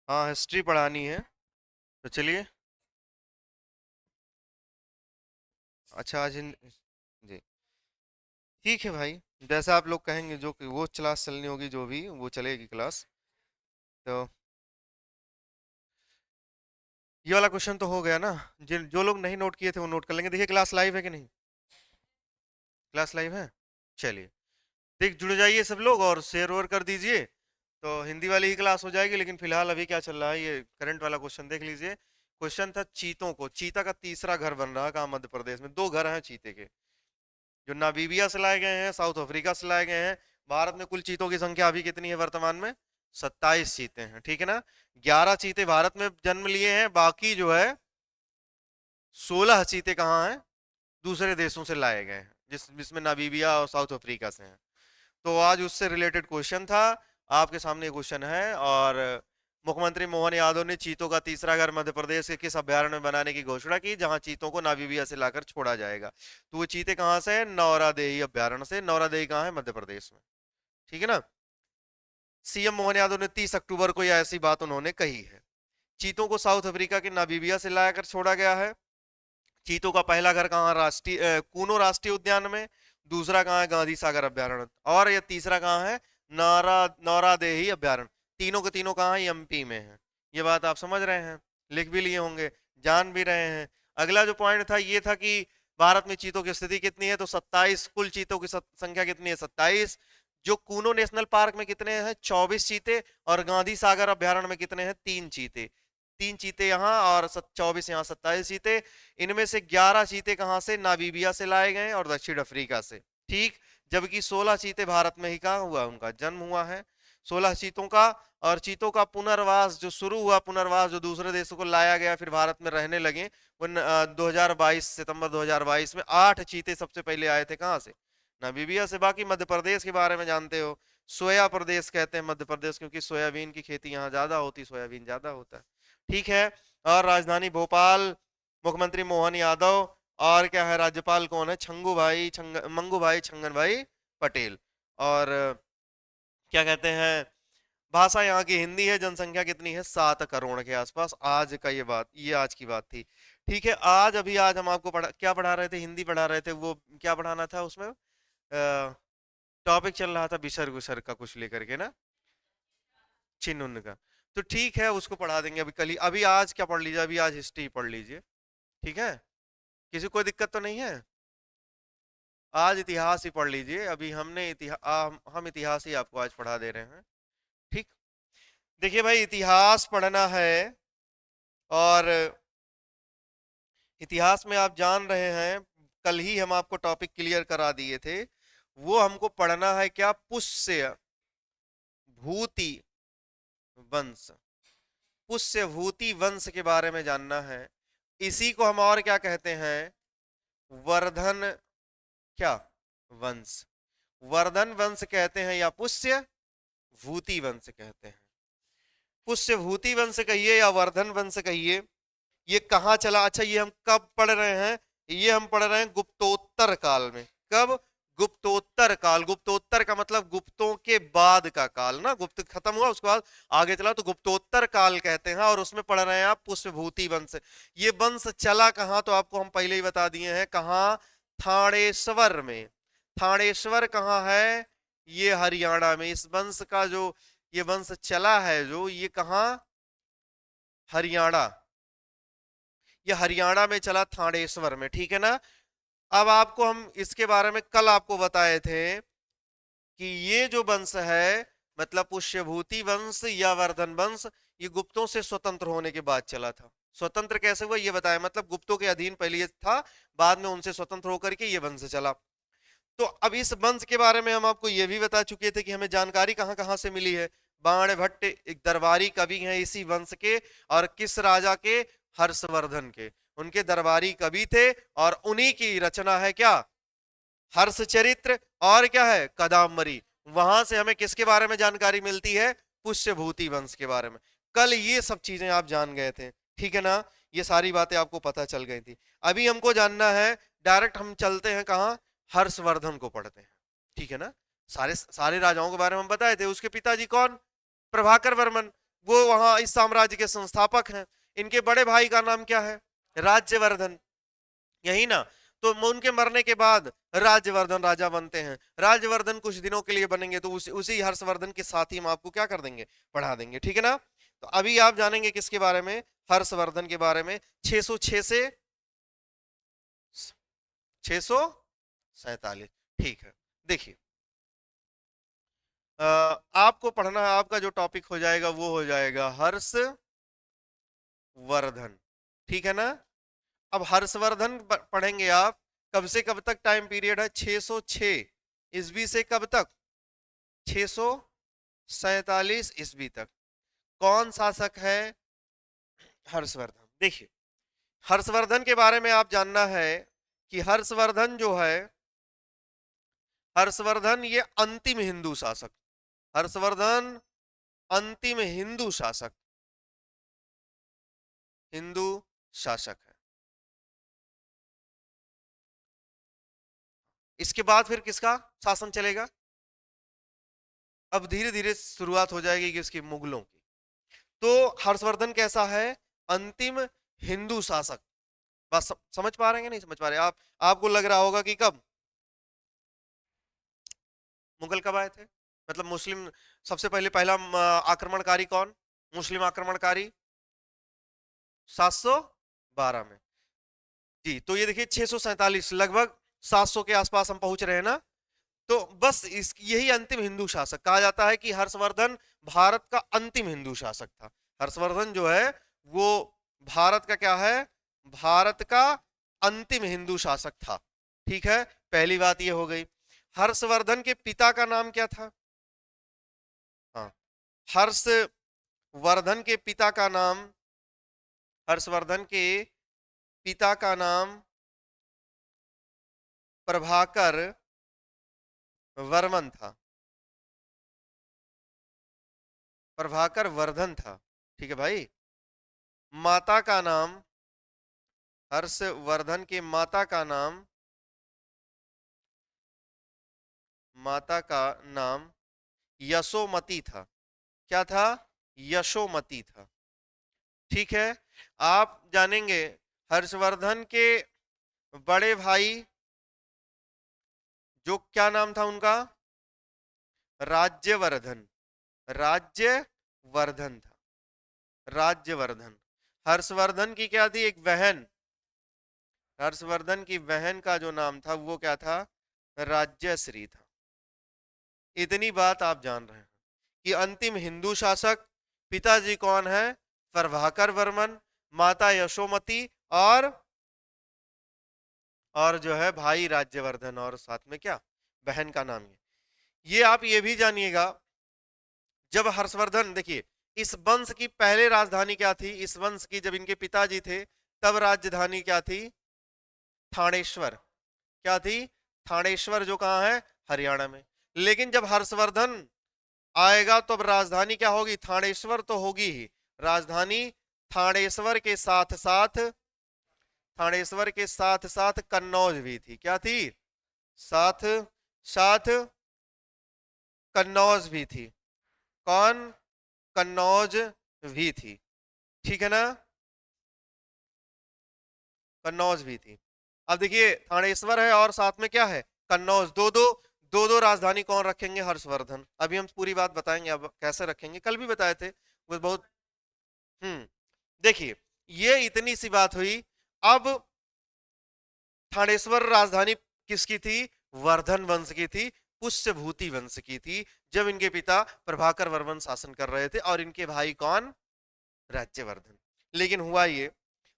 हाँ, हिस्ट्री पढ़ानी है। तो चलिए। अच्छा, आज जी, ठीक है भाई। जैसा आप लोग कहेंगे, जो कि वो क्लास चलनी होगी, जो भी वो चलेगी क्लास। तो ये वाला क्वेश्चन तो हो गया ना। जिन जो लोग नहीं नोट किए थे वो नोट कर लेंगे। देखिए, क्लास लाइव है कि नहीं? क्लास लाइव है। चलिए, देख जुड़ जाइए सब लोग और शेयर ओवर कर दीजिए। तो हिंदी वाली ही क्लास हो जाएगी, लेकिन फिलहाल अभी क्या चल रहा है, ये करंट वाला क्वेश्चन देख लीजिए। क्वेश्चन था चीतों को, चीता का तीसरा घर बन रहा है कहाँ? मध्य प्रदेश में दो घर हैं चीते के, जो नामीबिया से लाए गए हैं, साउथ अफ्रीका से लाए गए हैं। भारत में कुल चीतों की संख्या अभी कितनी है वर्तमान में? 27 चीते हैं, ठीक है ना। 11 चीते भारत में जन्म लिए हैं, बाकी जो है 16 चीते कहाँ हैं? दूसरे देशों से लाए गए हैं, जिसमें नामीबिया और साउथ अफ्रीका से हैं। तो आज उससे रिलेटेड क्वेश्चन था। आपके सामने क्वेश्चन है। और मुख्यमंत्री मोहन यादव ने चीतों का तीसरा घर मध्य प्रदेश के किस अभ्यारण्य में बनाने की घोषणा की, जहां चीतों को नामीबिया से लाकर छोड़ा जाएगा? तो वो चीते कहाँ से हैं? नौरादेही अभ्यारण्य से। नौरादेही कहाँ है? मध्य प्रदेश में, ठीक है ना। सीएम मोहन यादव ने 30 अक्टूबर को यह ऐसी बात उन्होंने कही है। चीतों को साउथ अफ्रीका के नामीबिया से लाकर छोड़ा गया है। चीतों का पहला घर कहाँ? कूनो राष्ट्रीय उद्यान में। दूसरा कहाँ है? गांधी सागर अभ्यारण्य। और ये तीसरा कहाँ है? नौरादेही अभ्यारण्य। तीनों के तीनों कहाँ है? एमपी में है। ये बात आप समझ रहे हैं, लिख भी लिए होंगे, जान भी रहे हैं। अगला जो पॉइंट था ये था कि भारत में चीतों की स्थिति कितनी है? तो 27, कुल चीतों की संख्या कितनी है? 27। जो कूनो नेशनल पार्क में कितने हैं? 24 चीते। और गांधी सागर अभ्यारण्य में कितने हैं? 3 चीते। 3 चीते यहाँ और 24 यहाँ, 27 चीते। इनमें से 11 चीते कहां से? नामीबिया से लाए गए और दक्षिण अफ्रीका से, ठीक। जबकि 16 चीते भारत में ही कहा हुआ, उनका जन्म हुआ है। 16 चीतों का। और चीतों का पुनर्वास जो शुरू हुआ, पुनर्वास जो दूसरे देशों को लाया गया फिर भारत में रहने लगे, वो 2022 सितंबर 2022 में 8 चीते सबसे पहले आए थे कहां से? नामीबिया से। बाकी मध्य प्रदेश के बारे में जानते हो, सोया प्रदेश कहते हैं मध्य प्रदेश, क्योंकि सोयाबीन की खेती यहाँ ज्यादा होती, सोयाबीन ज्यादा होता है, ठीक है। और राजधानी भोपाल। मुख्यमंत्री मोहन यादव। और क्या है? राज्यपाल कौन है? मंगू भाई छंगन भाई पटेल। और क्या कहते हैं, भाषा यहाँ की हिंदी है। जनसंख्या कितनी है? 7 करोड़ के आसपास। आज का ये आज की बात थी, ठीक है। आज हम आपको क्या पढ़ा रहे थे? हिंदी पढ़ा रहे थे। वो क्या पढ़ाना था उसमें? टॉपिक चल रहा था विसर्ग विसर्ग का कुछ लेकर के ना, चिन्ह उन्ह का। तो ठीक है, उसको पढ़ा देंगे अभी कल ही। अभी आज क्या पढ़ लीजिए? अभी आज हिस्ट्री पढ़ लीजिए, ठीक है। किसी को कोई दिक्कत तो नहीं है? आज इतिहास ही पढ़ लीजिए। अभी हम इतिहास ही आपको आज पढ़ा दे रहे हैं, ठीक। देखिए भाई, इतिहास पढ़ना है। और इतिहास में आप जान रहे हैं, कल ही हम आपको टॉपिक क्लियर करा दिए थे। वो हमको पढ़ना है क्या? पुष्य भूति वंश। पुष्य भूति वंश के बारे में जानना है। इसी को हम और क्या कहते हैं? वर्धन, क्या? वंश। वर्धन वंश कहते हैं या पुष्य भूति वंश कहते हैं। पुष्य भूति वंश कहिए या वर्धन वंश कहिए, ये कहाँ चला? अच्छा, ये हम कब पढ़ रहे हैं? ये हम पढ़ रहे हैं गुप्तोत्तर काल में। कब? गुप्तोत्तर काल। गुप्तोत्तर का मतलब गुप्तों के बाद का काल ना, गुप्त खत्म हुआ उसके बाद आगे चला तो गुप्तोत्तर काल कहते हैं। और उसमें पढ़ रहे हैं आप पुष्यभूति वंश। ये वंश चला कहाँ? तो आपको हम पहले ही बता दिए हैं कहाँ। थानेश्वर में। थानेश्वर कहाँ है? ये हरियाणा में। इस वंश का जो ये वंश चला है, जो ये कहाँ? हरियाणा। ये हरियाणा में चला, थानेश्वर में, ठीक है ना। अब आपको हम इसके बारे में कल आपको बताए थे कि ये जो वंश है, मतलब पुष्यभूति वंश या वर्धन वंश, ये गुप्तों से स्वतंत्र होने के बाद चला था। स्वतंत्र कैसे हुआ ये बताया, मतलब गुप्तों के अधीन पहले ये था, बाद में उनसे स्वतंत्र होकर के ये वंश चला। तो अब इस वंश के बारे में हम आपको ये भी बता चुके थे कि हमें जानकारी कहां कहां से मिली है। बाण भट्ट एक दरबारी कवि हैं इसी वंश के, और किस राजा के? हर्षवर्धन के। उनके दरबारी कवि थे और उन्हीं की रचना है क्या? हर्षचरित्र। और क्या है? कदाम्बरी। वहां से हमें किसके बारे में जानकारी मिलती है? पुष्यभूति वंश के बारे में। कल ये सब चीजें आप जान गए थे, ठीक है ना। ये सारी बातें आपको पता चल गई थी। अभी हमको जानना है, डायरेक्ट हम चलते हैं कहाँ? हर्षवर्धन को पढ़ते हैं, ठीक है ना। सारे सारे राजाओं के बारे में हम बताए थे। उसके पिताजी कौन? प्रभाकर वर्मन। वो वहां इस साम्राज्य के संस्थापक हैं। इनके बड़े भाई का नाम क्या है? राज्यवर्धन, यही ना। तो उनके मरने के बाद राज्यवर्धन राजा बनते हैं। राज्यवर्धन कुछ दिनों के लिए बनेंगे, तो उसी हर्षवर्धन के साथ ही हम आपको क्या कर देंगे, पढ़ा देंगे, ठीक है ना। तो अभी आप जानेंगे किसके बारे में? हर्षवर्धन के बारे में। 606 से 647, ठीक है। देखिए, आपको पढ़ना है, आपका जो टॉपिक हो जाएगा वो हो जाएगा हर्षवर्धन, ठीक है ना। अब हर्षवर्धन पढ़ेंगे आप, कब से कब तक टाइम पीरियड है? 606 ईस्वी से कब तक? 647 ईस्वी तक। कौन शासक है? हर्षवर्धन। देखिए, हर्षवर्धन के बारे में आप जानना है कि हर्षवर्धन जो है, हर्षवर्धन ये अंतिम हिंदू शासक, हर्षवर्धन अंतिम हिंदू शासक, हिंदू शासक है। इसके बाद फिर किसका शासन चलेगा? अब धीरे धीरे शुरुआत हो जाएगी किसकी? मुगलों की। तो हर्षवर्धन कैसा है? अंतिम हिंदू शासक। बस समझ पा रहे हैं? नहीं समझ पा रहे आप? आपको लग रहा होगा कि कब मुगल कब आए थे, मतलब मुस्लिम सबसे पहले पहला आक्रमणकारी कौन? मुस्लिम आक्रमणकारी 712 में। जी, तो ये देखिए 647, लगभग 700 के आसपास हम पहुंच रहे हैं ना। तो बस इस यही अंतिम हिंदू शासक कहा जाता है कि हर्षवर्धन भारत का अंतिम हिंदू शासक था। हर्षवर्धन जो है वो भारत का क्या है? भारत का अंतिम हिंदू शासक था, ठीक है। पहली बात ये हो गई। हर्षवर्धन के पिता का नाम क्या था? हाँ, हर्षवर्धन के पिता का नाम, हर्षवर्धन के पिता का नाम प्रभाकर वर्मन था, प्रभाकर वर्धन था, ठीक है भाई। माता का नाम, हर्षवर्धन के माता का नाम, माता का नाम यशोमती था। क्या था? यशोमती था, ठीक है। आप जानेंगे हर्षवर्धन के बड़े भाई, जो क्या नाम था उनका? राज्यवर्धन, राज्यवर्धन था, राज्यवर्धन। हर्षवर्धन की क्या थी? एक बहन, हर्षवर्धन की बहन का जो नाम था वो क्या था? राज्यश्री था। इतनी बात आप जान रहे हैं कि अंतिम हिंदू शासक, पिताजी कौन है? प्रभाकर वर्मन, माता यशोमती, और जो है भाई राज्यवर्धन, और साथ में क्या? बहन का नाम ये आप ये भी जानिएगा, जब हर्षवर्धन, देखिए इस वंश की पहले राजधानी क्या थी? इस वंश की जब इनके पिताजी थे तब राजधानी क्या थी? थानेश्वर। क्या थी? थानेश्वर, जो कहाँ है? हरियाणा में। लेकिन जब हर्षवर्धन आएगा तो अब राजधानी क्या होगी? थानेश्वर तो होगी ही, राजधानी थानेश्वर के साथ साथ, थानेश्वर के साथ साथ कन्नौज भी थी। क्या थी? साथ साथ कन्नौज भी थी। कौन? कन्नौज भी थी, ठीक है ना। कन्नौज भी थी। अब देखिए थानेश्वर है और साथ में क्या है? कन्नौज। दो दो राजधानी कौन रखेंगे? हर्षवर्धन। अभी हम पूरी बात बताएंगे अब कैसे रखेंगे, कल भी बताए थे वो बहुत। देखिए, ये इतनी सी बात हुई। अब थानेश्वर राजधानी किसकी थी? वर्धन वंश की थी, पुष्यभूति वंश की थी, जब इनके पिता प्रभाकर वर्मन शासन कर रहे थे, और इनके भाई कौन? राज्यवर्धन। लेकिन हुआ ये,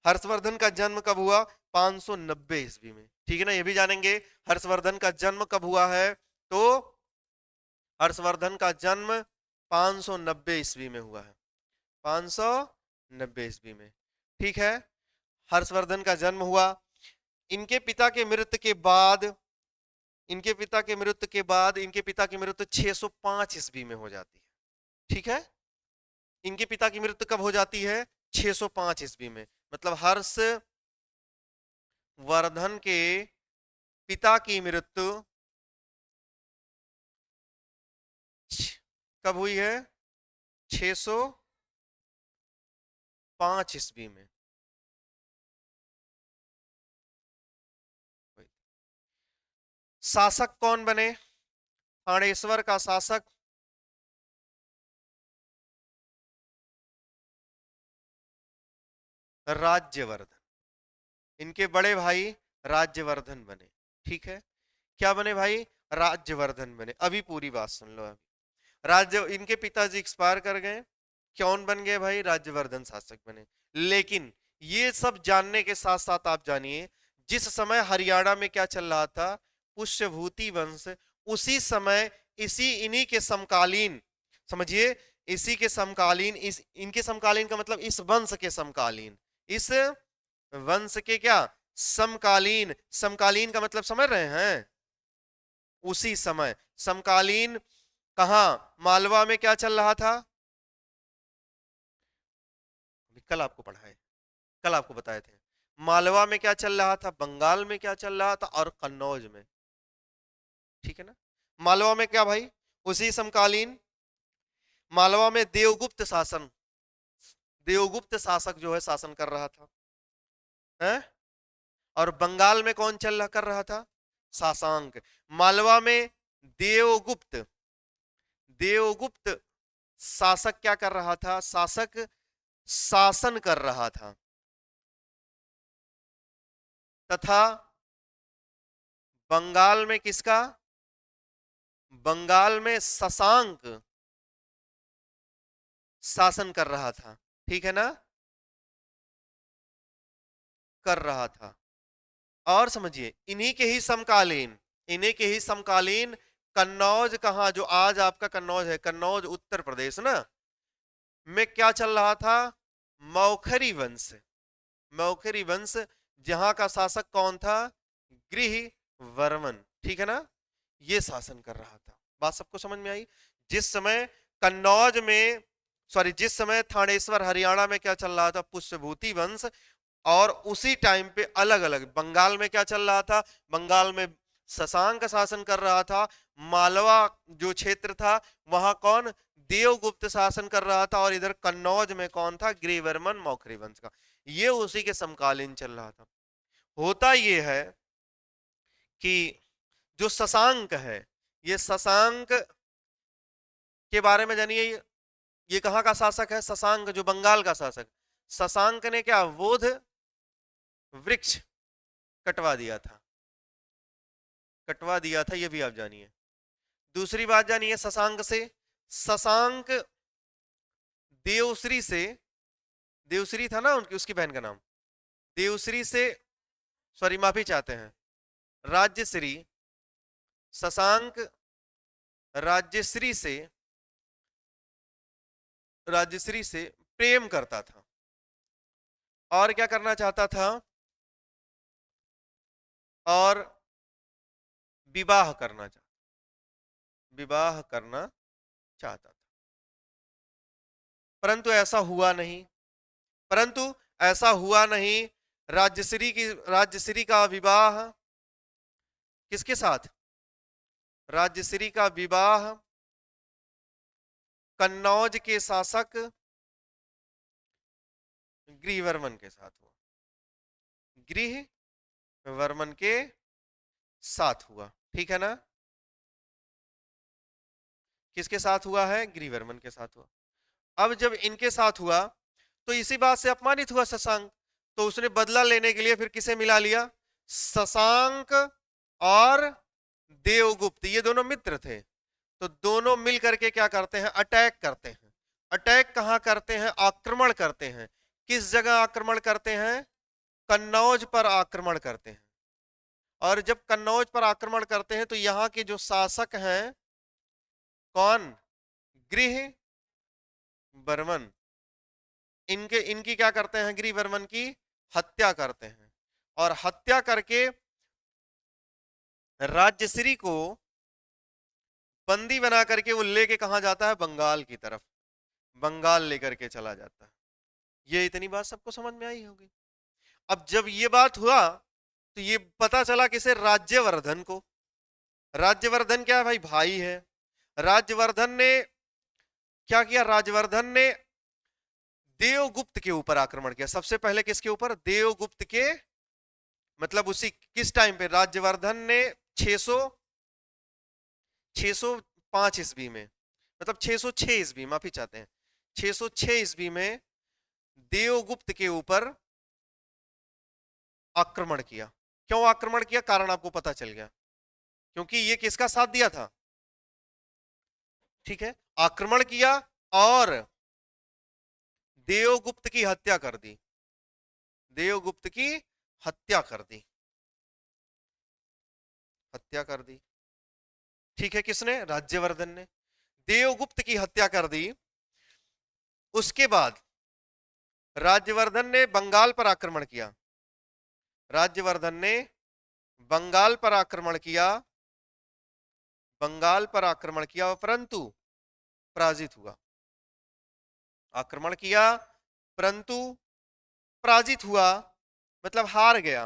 हर्षवर्धन का जन्म कब हुआ? 590 ईस्वी में, ठीक है ना। ये भी जानेंगे हर्षवर्धन का जन्म कब हुआ है। तो हर्षवर्धन का जन्म 590 ईस्वी में हुआ है, 590 ईस्वी में, ठीक है। हर्षवर्धन का जन्म हुआ। इनके पिता के मृत्यु के बाद, इनके पिता के मृत्यु के बाद, इनके पिता की मृत्यु 605 ईस्वी में हो जाती है, ठीक है। इनके पिता की मृत्यु कब हो जाती है? 605 ईस्वी में। मतलब हर्षवर्धन के पिता की मृत्यु कब हुई है? 605 5 ईस्वी में। शासक कौन बने थानेश्वर का शासक? राज्यवर्धन। इनके बड़े भाई राज्यवर्धन बने। ठीक है, क्या बने भाई? राज्यवर्धन बने। अभी पूरी बात सुन लो। अभी राज्य, इनके पिताजी एक्सपायर कर गए, कौन बन गए भाई? राज्यवर्धन शासक बने। लेकिन ये सब जानने के साथ साथ आप जानिए, जिस समय हरियाणा में क्या चल रहा था, पुष्यभूति वंश, उसी समय इसी इन्हीं के समकालीन, समझिए, इसी के समकालीन, इस इनके समकालीन का मतलब इस वंश के समकालीन, इस वंश के क्या समकालीन, समकालीन का मतलब समझ रहे हैं? उसी समय समकालीन, कहा? मालवा में क्या चल रहा था? कल आपको पढ़ाए, कल आपको बताए थे। मालवा में क्या चल रहा था, बंगाल में क्या चल रहा था, और कन्नौज में। ठीक है ना? मालवा में क्या भाई? उसी समकालीन मालवा में देवगुप्त शासन, देवगुप्त शासक जो है शासन कर रहा था, है? और बंगाल में कौन चल रहा कर रहा था? सासांक। मालवा में देवगुप्त, देवगुप्त शासक क्या कर रहा था? शासक शासन कर रहा था। तथा बंगाल में किसका? बंगाल में शशांक शासन कर रहा था। ठीक है ना? कर रहा था। और समझिए, इन्हीं के ही समकालीन, इन्हीं के ही समकालीन कन्नौज, कहां? जो आज आपका कन्नौज है, कन्नौज उत्तर प्रदेश ना, में क्या चल रहा था? मौखरी वंश। मौखरी वंश, जहां का शासक कौन था? गृहवर्मन। ठीक है ना? ये शासन कर रहा था। बात सबको समझ में आई? जिस समय कन्नौज में, सॉरी, जिस समय थानेश्वर हरियाणा में क्या चल रहा था? पुष्यभूति वंश। और उसी टाइम पे अलग अलग बंगाल में क्या चल रहा था? बंगाल में शशांक शासन कर रहा था। मालवा जो क्षेत्र था, वहां कौन? देवगुप्त शासन कर रहा था। और इधर कन्नौज में कौन था? गृहवर्मन मौखरी वंश का। ये उसी के समकालीन चल रहा था। होता ये है कि जो शशांक है, ये शशांक के बारे में जानिए। ये कहां का शासक है? शशांक जो बंगाल का शासक। शशांक ने क्या? बोध वृक्ष कटवा दिया था, कटवा दिया था, ये भी आप जानिए। दूसरी बात जानिए शशांक से, शशांक देवश्री से, देवश्री था ना उनकी, उसकी बहन का नाम, देवश्री से, सॉरी माफी चाहते हैं, राज्यश्री, शशांक राज्यश्री से, राज्यश्री से प्रेम करता था। और क्या करना चाहता था? और विवाह करना चाहता, विवाह करना चाहता था। परंतु ऐसा हुआ नहीं, परंतु ऐसा हुआ नहीं। राज्यश्री का विवाह किसके साथ? राज्यश्री का विवाह कन्नौज के शासक गृहवर्मन के साथ हुआ, गृहवर्मन के साथ हुआ। ठीक है ना? किसके साथ हुआ है? गृहवर्मन के साथ हुआ। अब जब इनके साथ हुआ तो इसी बात से अपमानित हुआ शशांक, तो उसने बदला लेने के लिए फिर किसे मिला लिया? शशांक और देवगुप्त, ये दोनों मित्र थे। तो दोनों मिल करके क्या करते हैं? अटैक करते हैं। अटैक कहां करते हैं? आक्रमण करते हैं। किस जगह आक्रमण करते हैं? कन्नौज पर आक्रमण करते हैं। और जब कन्नौज पर आक्रमण करते हैं तो यहाँ के जो शासक हैं, कौन? गृहवर्मन, इनके इनकी क्या करते हैं? गृहवर्मन की हत्या करते हैं। और हत्या करके राज्यश्री को बंदी बना करके वो लेके कहां जाता है? बंगाल की तरफ, बंगाल लेकर के चला जाता है। ये इतनी बात सबको समझ में आई होगी। अब जब ये बात हुआ तो ये पता चला किसे? राज्यवर्धन को। राज्यवर्धन क्या है भाई? भाई है। राज्यवर्धन ने क्या किया? राज्यवर्धन ने देवगुप्त के ऊपर आक्रमण किया। सबसे पहले किसके ऊपर? देवगुप्त के, मतलब उसी किस टाइम पे? राज्यवर्धन ने 605 ईस्वी में, मतलब 606 ईस्वी, माफी चाहते हैं, 606 ईस्वी में देवगुप्त के ऊपर आक्रमण किया। क्यों आक्रमण किया? कारण आपको पता चल गया, क्योंकि ये किसका साथ दिया था? ठीक है, आक्रमण किया और देवगुप्त की हत्या कर दी। देवगुप्त की हत्या कर दी, हत्या कर दी। ठीक है, किसने? राज्यवर्धन ने देवगुप्त की हत्या कर दी। उसके बाद राज्यवर्धन ने बंगाल पर आक्रमण किया। राज्यवर्धन ने बंगाल पर आक्रमण किया, बंगाल पर आक्रमण किया, परंतु पराजित हुआ। आक्रमण किया परंतु पराजित हुआ, मतलब हार गया,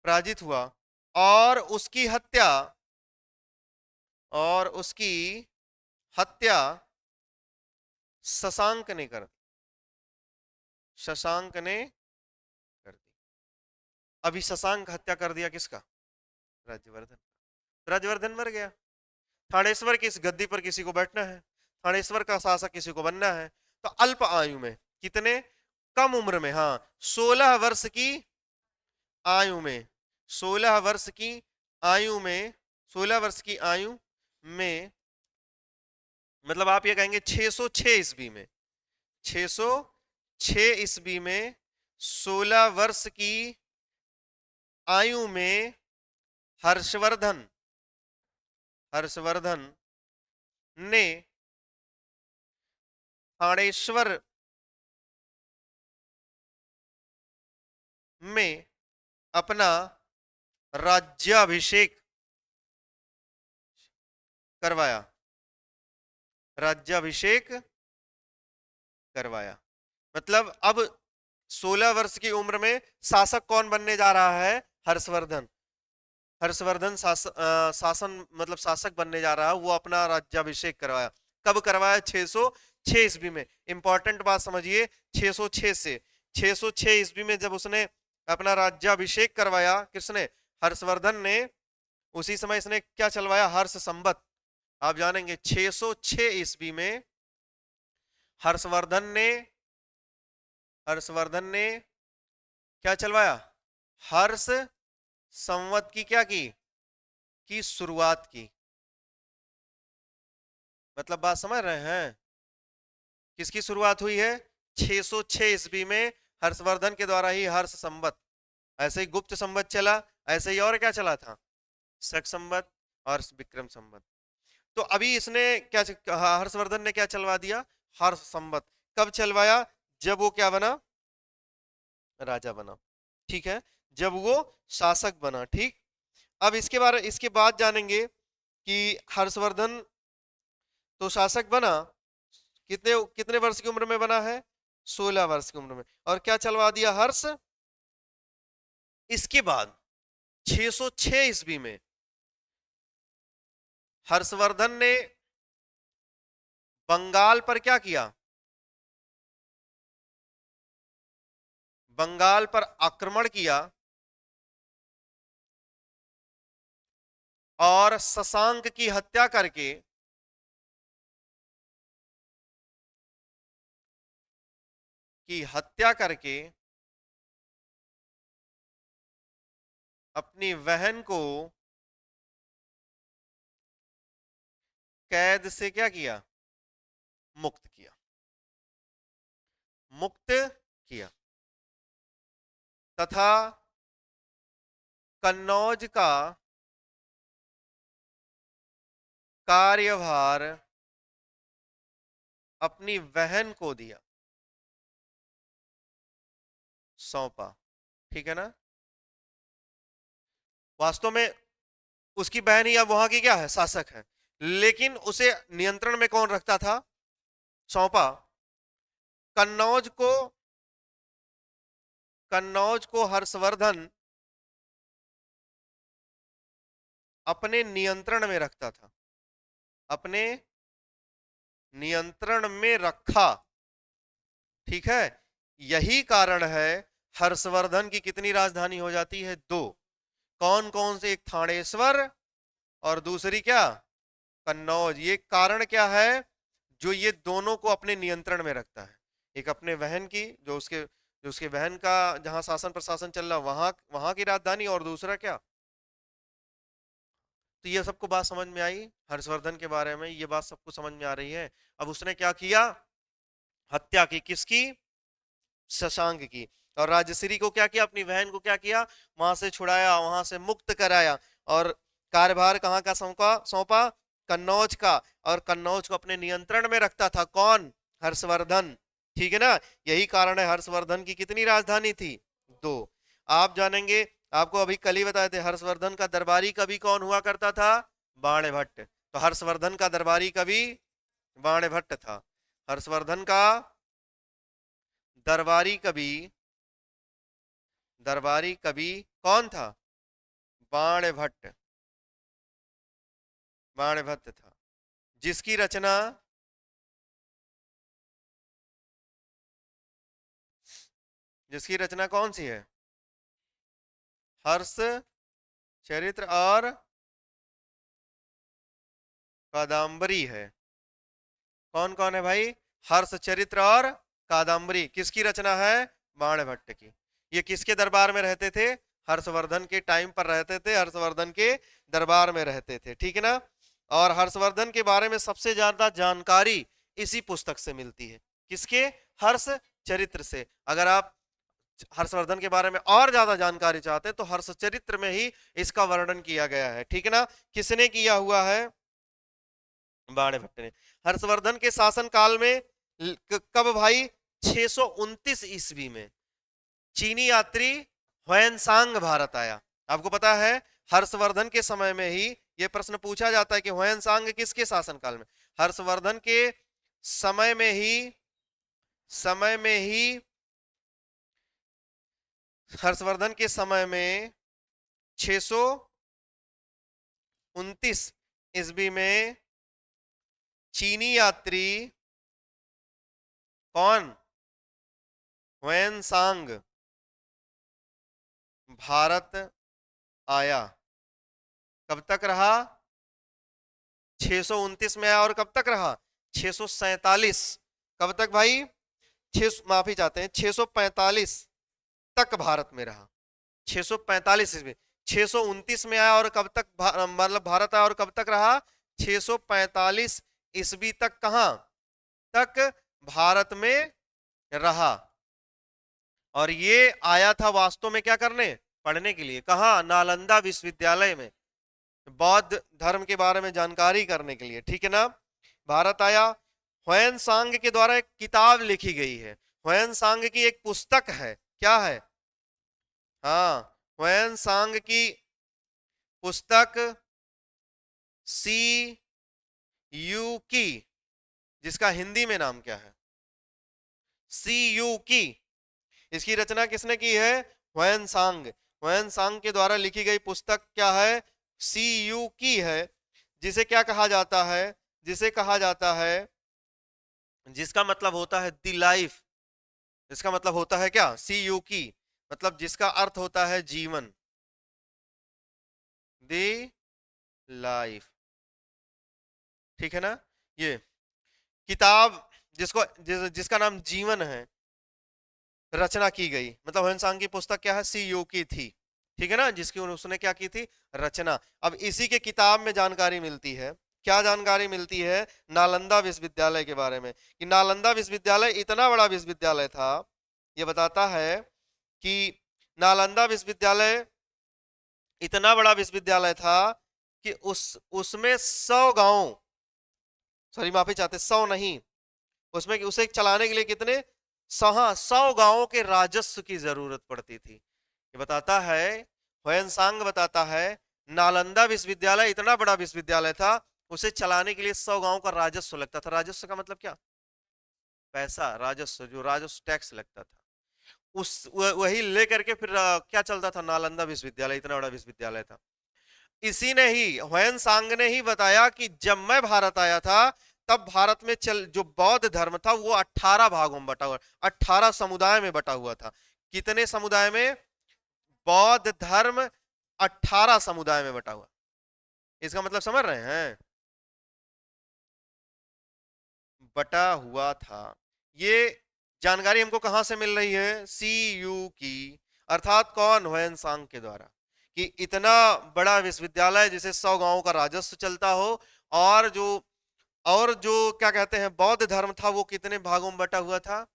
पराजित हुआ। और उसकी हत्या, और उसकी हत्या शशांक ने कर दी। शशांक ने कर दी। अभी शशांक हत्या कर दिया किसका? राज्यवर्धन। राज्यवर्धन मर गया। थानेश्वर की इस गद्दी पर किसी को बैठना है, थानेश्वर का शासक किसी को बनना है, तो अल्प आयु में, कितने कम उम्र में, हाँ 16 वर्ष की आयु में, 16 वर्ष की आयु में, 16 वर्ष की आयु में, मतलब आप ये कहेंगे 606 ईस्वी में, 606 ईस्वी में 16 वर्ष की आयु में हर्षवर्धन, हर्षवर्धन ने थानेश्वर में अपना राज्याभिषेक करवाया। राज्याभिषेक करवाया, मतलब अब 16 वर्ष की उम्र में शासक कौन बनने जा रहा है? हर्षवर्धन। हर्षवर्धन शासन मतलब शासक बनने जा रहा है, वो अपना राज्याभिषेक करवाया। कब करवाया? 606 ईस्वी में। इंपॉर्टेंट बात समझिए, 606 से 606 ईस्वी में जब उसने अपना राज्याभिषेक करवाया, किसने? हर्षवर्धन ने। उसी समय इसने क्या चलवाया? हर्ष संवत। आप जानेंगे 606 ईस्वी में हर्षवर्धन ने, हर्षवर्धन ने क्या चलवाया? हर्ष संवत की क्या की शुरुआत की। मतलब बात समझ रहे हैं? किसकी शुरुआत हुई है? 606 ईस्वी में हर्षवर्धन के द्वारा ही हर्ष संवत। ऐसे ही गुप्त संवत चला, ऐसे ही और क्या चला था? शक संवत और विक्रम संवत। तो अभी इसने क्या, हर्षवर्धन ने क्या चलवा दिया? हर्ष संवत। कब चलवाया? जब वो क्या बना? राजा बना। ठीक है, जब वो शासक बना। ठीक, अब इसके बाद जानेंगे कि हर्षवर्धन तो शासक बना, कितने कितने वर्ष की उम्र में बना है? 16 वर्ष की उम्र में। और क्या चलवा दिया? हर्ष। इसके बाद 606 ईस्वी में हर्षवर्धन ने बंगाल पर क्या किया? बंगाल पर आक्रमण किया और शशांक की हत्या करके अपनी बहन को कैद से क्या किया? मुक्त किया। मुक्त किया तथा कन्नौज का कार्यभार अपनी बहन को दिया, सौंपा। ठीक है ना? वास्तव में उसकी बहन ही अब वहां की क्या है? शासक है, लेकिन उसे नियंत्रण में कौन रखता था? सौंपा। कन्नौज को, कन्नौज को हर्षवर्धन अपने नियंत्रण में रखता था, अपने नियंत्रण में रखा। ठीक है, यही कारण है हर्षवर्धन की कितनी राजधानी हो जाती है? 2। कौन कौन से? एक थानेश्वर और दूसरी क्या? कन्नौज। ये कारण क्या है जो ये दोनों को अपने नियंत्रण में रखता है? एक अपने बहन की, जो उसके बहन का जहां शासन प्रशासन चल रहा वहां वहां की राजधानी, और दूसरा क्या? तो ये सबको बात समझ में आई हर्षवर्धन के बारे में, ये बात सबको समझ में आ रही है। अब उसने क्या किया? हत्या की, किसकी? शशांक की। और राजश्री को क्या किया? अपनी बहन को क्या किया? वहां से छुड़ाया, वहां से मुक्त कराया, और कार्यभार कहाँ का सौंपा? सौंपा कन्नौज का। और कन्नौज को अपने नियंत्रण में रखता था कौन? हर्षवर्धन। ठीक है ना? यही कारण है हर्षवर्धन की कितनी राजधानी थी? 2। आप जानेंगे, आपको अभी कल ही बताए थे, हर्षवर्धन का दरबारी कवि कौन हुआ करता था? बाणभट्ट। तो हर्षवर्धन का दरबारी कवि बाणभट्ट था। हर्षवर्धन का दरबारी कवि कौन था? बाणभट्ट। बाणभट्ट था, जिसकी रचना कौन सी है? हर्ष चरित्र और कादम्बरी है। कौन कौन है भाई? हर्ष चरित्र और कादम्बरी किसकी रचना है? बाणभट्ट की। ये किसके दरबार में रहते थे? हर्षवर्धन के टाइम पर रहते थे, हर्षवर्धन के दरबार में रहते थे। ठीक है ना? और हर्षवर्धन के बारे में सबसे ज्यादा जानकारी इसी पुस्तक से मिलती है। किसके? हर्ष चरित्र से। अगर आप हर्षवर्धन के बारे में और ज्यादा जानकारी चाहते हैं तो हर्ष चरित्र में ही इसका वर्णन किया गया है। ठीक है ना? किसने किया हुआ है? बाणभट्ट ने। हर्षवर्धन के शासन काल में कब भाई? 629 ईस्वी में चीनी यात्री ह्वेनसांग भारत आया। आपको पता है हर्षवर्धन के समय में ही यह प्रश्न पूछा जाता है कि ह्वेनसांग किसके शासन काल में? हर्षवर्धन के समय में ही हर्षवर्धन के समय में 629 ईस्वी में चीनी यात्री कौन? ह्वेनसांग भारत आया। कब तक रहा? 629 में आया, और कब तक रहा? 647। कब तक भाई? माफी चाहते हैं, 645 तक भारत में रहा। 645 ईस्वी। 629 में आया और कब तक मतलब भारत आया, और कब तक रहा? 645 ईस्वी तक। कहां तक? भारत में रहा। और ये आया था वास्तव में क्या करने? पढ़ने के लिए। कहा? नालंदा विश्वविद्यालय में, बौद्ध धर्म के बारे में जानकारी करने के लिए। ठीक है ना? भारत आया। ह्वेनसांग के द्वारा एक किताब लिखी गई है। ह्वेनसांग की एक पुस्तक है। क्या है? हाँ, ह्वेनसांग की पुस्तक सी यू की, जिसका हिंदी में नाम क्या है? सी यू की। इसकी रचना किसने की है? ह्वेनसांग। ह्वेनसांग के द्वारा लिखी गई पुस्तक क्या है? सी यू की है। जिसे क्या कहा जाता है? जिसे कहा जाता है, जिसका मतलब होता है दी लाइफ। इसका मतलब होता है क्या? सी यू की मतलब जिसका अर्थ होता है जीवन, दी लाइफ। ठीक है ना? ये किताब जिसका नाम जीवन है, रचना की गई, मतलब ह्वेनसांग की पुस्तक क्या है? सी यू की थी। ठीक है ना? जिसकी उसने क्या की थी? रचना। अब इसी के किताब में जानकारी मिलती है। क्या जानकारी मिलती है? नालंदा विश्वविद्यालय के बारे में, कि नालंदा विश्वविद्यालय इतना बड़ा विश्वविद्यालय था। ये बताता है कि नालंदा विश्वविद्यालय इतना बड़ा विश्वविद्यालय था कि उसमें 100 गांव, सॉरी माफी चाहते, 100 नहीं, उसमें उसे चलाने के लिए कितने? 100 गांवों के राजस्व की जरूरत पड़ती थी। ये बताता है, ह्वेनसांग बताता है, नालंदा विश्वविद्यालय इतना बड़ा विश्वविद्यालय था, उसे चलाने के लिए 100 गांवों का राजस्व लगता था। राजस्व का मतलब क्या? पैसा, राजस्व, जो राजस्व टैक्स लगता था, वही लेकर के फिर क्या चलता था? नालंदा विश्वविद्यालय इतना बड़ा विश्वविद्यालय था। इसी ने ही, ह्वेनसांग ने ही बताया कि जब मैं भारत आया था तब भारत में जो बौद्ध धर्म था वो 18 भागों में बटा हुआ, 18 समुदाय में बटा हुआ था। कितने समुदाय में? बौद्ध धर्म 18 समुदाय में बटा हुआ। इसका मतलब समझ रहे हैं? बटा हुआ था। ये जानकारी हमको कहां से मिल रही है? CU की, अर्थात कौन? ह्वेनसांग के द्वारा, कि इतना बड़ा विश्वविद्यालय जिसे 100 गांवों का राजस्व चलता हो, और जो क्या कहते हैं बौद्ध धर्म था वो कितने भागों में बटा हुआ था?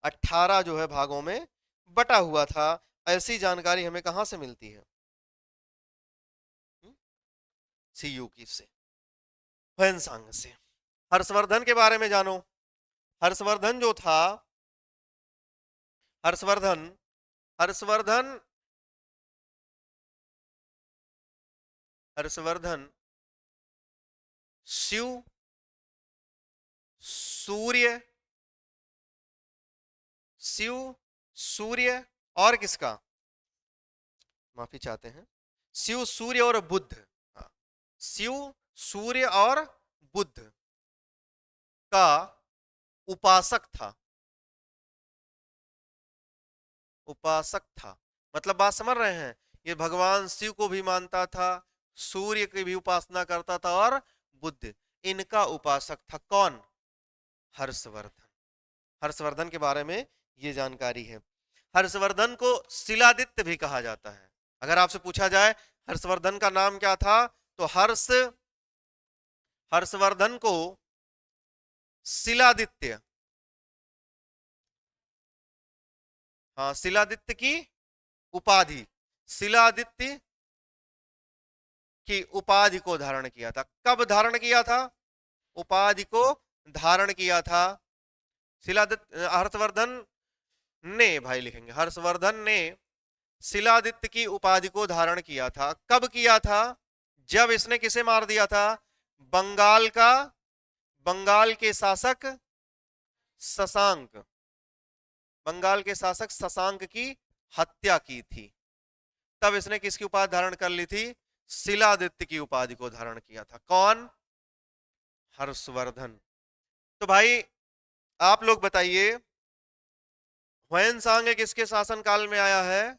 18 जो है भागों में बटा हुआ था। ऐसी जानकारी हमें कहां से मिलती है? CU की से, ह्वेनसांग से। हर्षवर्धन के बारे में जानो। हर्षवर्धन जो था, हर्षवर्धन हर्षवर्धन हर्षवर्धन शिव, सूर्य, शिव, सूर्य और किसका? माफी चाहते हैं, शिव, सूर्य और बुद्ध। हाँ, शिव, सूर्य और बुद्ध का उपासक था। उपासक था मतलब बात समझ रहे हैं? ये भगवान शिव को भी मानता था, सूर्य की भी उपासना करता था, और बुद्ध, इनका उपासक था। कौन? हर्षवर्धन। हर्षवर्धन के बारे में ये जानकारी है। हर्षवर्धन को शिलादित्य भी कहा जाता है। अगर आपसे पूछा जाए हर्षवर्धन का नाम क्या था, तो हर्षवर्धन को शिलादित्य, हाँ, शिलादित्य की उपाधि, शिलादित्य की उपाधि को धारण किया था। कब धारण किया था? उपाधि को धारण किया था शिलादित्य, हर्षवर्धन ने, भाई लिखेंगे, हर्षवर्धन ने शिलादित्य की उपाधि को धारण किया था। कब किया था? जब इसने किसे मार दिया था? बंगाल के शासक शशांक, बंगाल के शासक शशांक की हत्या की थी। तब इसने किसकी उपाधि धारण कर ली थी? शिलादित्य की उपाधि को धारण किया था। कौन? हर्षवर्धन। तो भाई आप लोग बताइए, ह्वेनसांग किसके शासन काल में आया है?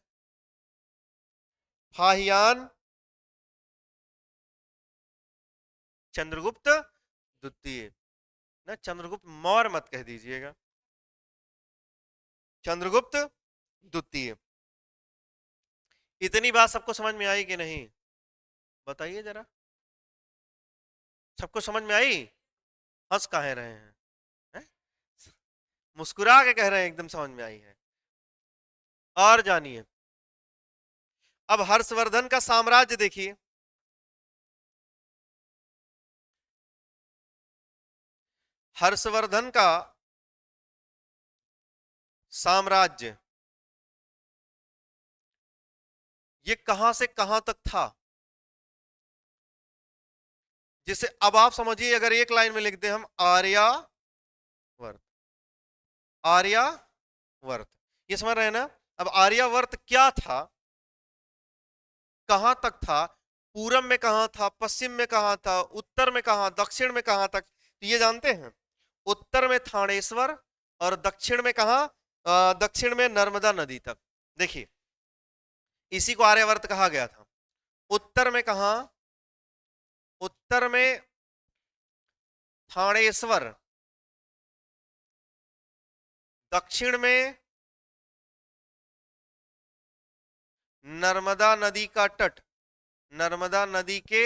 फाहियान चंद्रगुप्त द्वितीय, ना चंद्रगुप्त मौर्य मत कह दीजिएगा, चंद्रगुप्त द्वितीय। इतनी बात सबको समझ में आई कि नहीं? बताइए जरा, सबको समझ में आई? हंस काहे रहे हैं, है? मुस्कुरा के कह रहे हैं एकदम समझ में आई है। और जानिए, अब हर्षवर्धन का साम्राज्य देखिए। हर्षवर्धन का साम्राज्य ये कहां से कहां तक था, जिसे अब आप समझिए, अगर एक लाइन में लिख दे हम, आर्यावर्त, आर्यावर्त, ये समझ रहे हैं ना? अब आर्यावर्त क्या था, कहां तक था, पूरब में कहां था, पश्चिम में कहां था, उत्तर में कहां, दक्षिण में कहां तक, तो ये जानते हैं? उत्तर में थानेश्वर, और दक्षिण में कहां? दक्षिण में नर्मदा नदी तक। देखिए, इसी को आर्यावर्त कहा गया था। उत्तर में कहां? उत्तर में थानेश्वर, दक्षिण में नर्मदा नदी का तट, नर्मदा नदी के,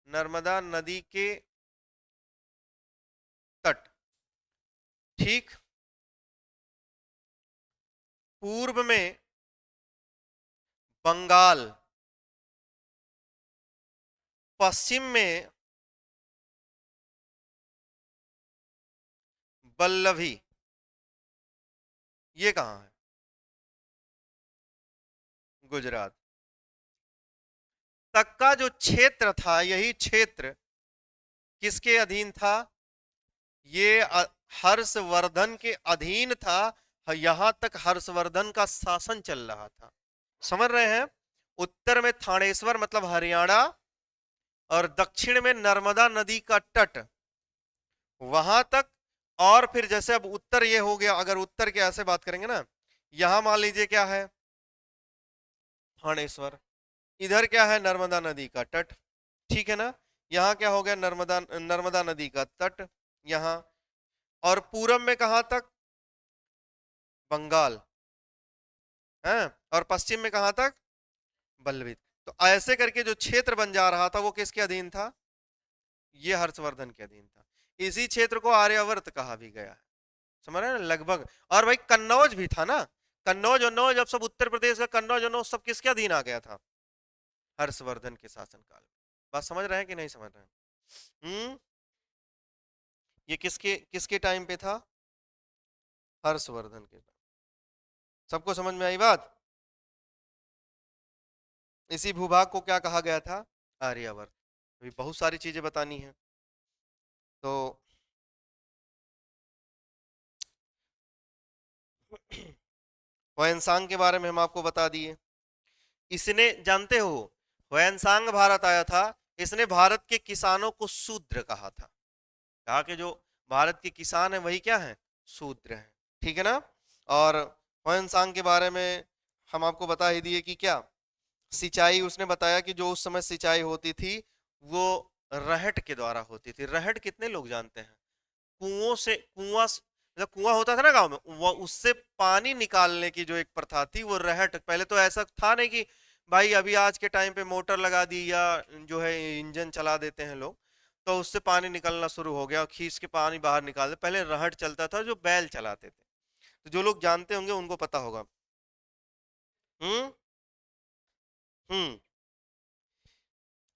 नर्मदा नदी के तट, ठीक। पूर्व में बंगाल, पश्चिम में वल्लभी। ये कहां है? गुजरात तक का जो क्षेत्र था, यही क्षेत्र किसके अधीन था? ये हर्षवर्धन के अधीन था। यहां तक हर्षवर्धन का शासन चल रहा था। समझ रहे हैं? उत्तर में थानेश्वर मतलब हरियाणा, और दक्षिण में नर्मदा नदी का तट, वहां तक। और फिर जैसे अब उत्तर ये हो गया, अगर उत्तर के ऐसे बात करेंगे ना, यहां मान लीजिए क्या है, थानेश्वर। इधर क्या है, नर्मदा नदी का तट, ठीक है ना। यहाँ क्या हो गया, नर्मदा नर्मदा नदी का तट यहाँ। और पूरब में कहां तक, बंगाल है। और पश्चिम में कहां तक, बल्लभित। तो ऐसे करके जो क्षेत्र बन जा रहा था वो किसके अधीन था, ये हर्षवर्धन के अधीन था। इसी क्षेत्र को आर्यावर्त कहा भी गया है, समझ रहे हैं ना, लगभग। और भाई कन्नौज भी था ना, कन्नौज और नौज, अब सब उत्तर प्रदेश का कन्नौज और नौज सब किसके अधीन आ गया था, हर्षवर्धन के शासनकाल में। बात समझ रहे हैं कि नहीं समझ रहे हैं? ये किसके किसके टाइम पे था, हर्षवर्धन के। सबको समझ में आई बात। इसी भूभाग को क्या कहा गया था, आर्यावर्त। अभी बहुत सारी चीजें बतानी है, तो ह्वेनसांग के बारे में हम आपको बता दिए। इसने, जानते हो, ह्वेनसांग भारत आया था, इसने भारत के किसानों को शूद्र कहा था। कहा कि जो भारत के किसान है वही क्या है, शूद्र है, ठीक है ना। और ह्वेनसांग के बारे में हम आपको बता ही दिए कि क्या, सिंचाई उसने बताया कि जो उस समय सिंचाई होती थी वो रहट के द्वारा होती थी। रहट कितने लोग जानते हैं, कुओं से, मतलब कुआं होता था ना गांव में, वो उससे पानी निकालने की जो एक प्रथा थी वो रहट। पहले तो ऐसा था नहीं कि भाई अभी आज के टाइम पे मोटर लगा दी या जो है इंजन चला देते हैं लोग, तो उससे पानी निकलना शुरू हो गया और खींच के पानी बाहर निकाल दे। पहले रहट चलता था जो बैल चलाते थे। तो जो लोग जानते होंगे उनको पता होगा। हम्म हम्म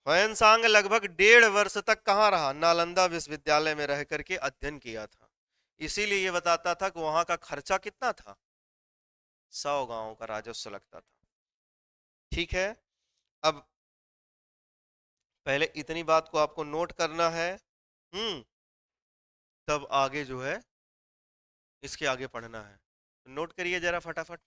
ह्वेनसांग लगभग 1.5 वर्ष तक कहाँ रहा, नालंदा विश्वविद्यालय में रह करके अध्ययन किया था। इसीलिए ये बताता था कि वहां का खर्चा कितना था, 100 गांवों का राजस्व लगता था, ठीक है। अब पहले इतनी बात को आपको नोट करना है, तब आगे जो है इसके आगे पढ़ना है। तो नोट करिए जरा फटाफट।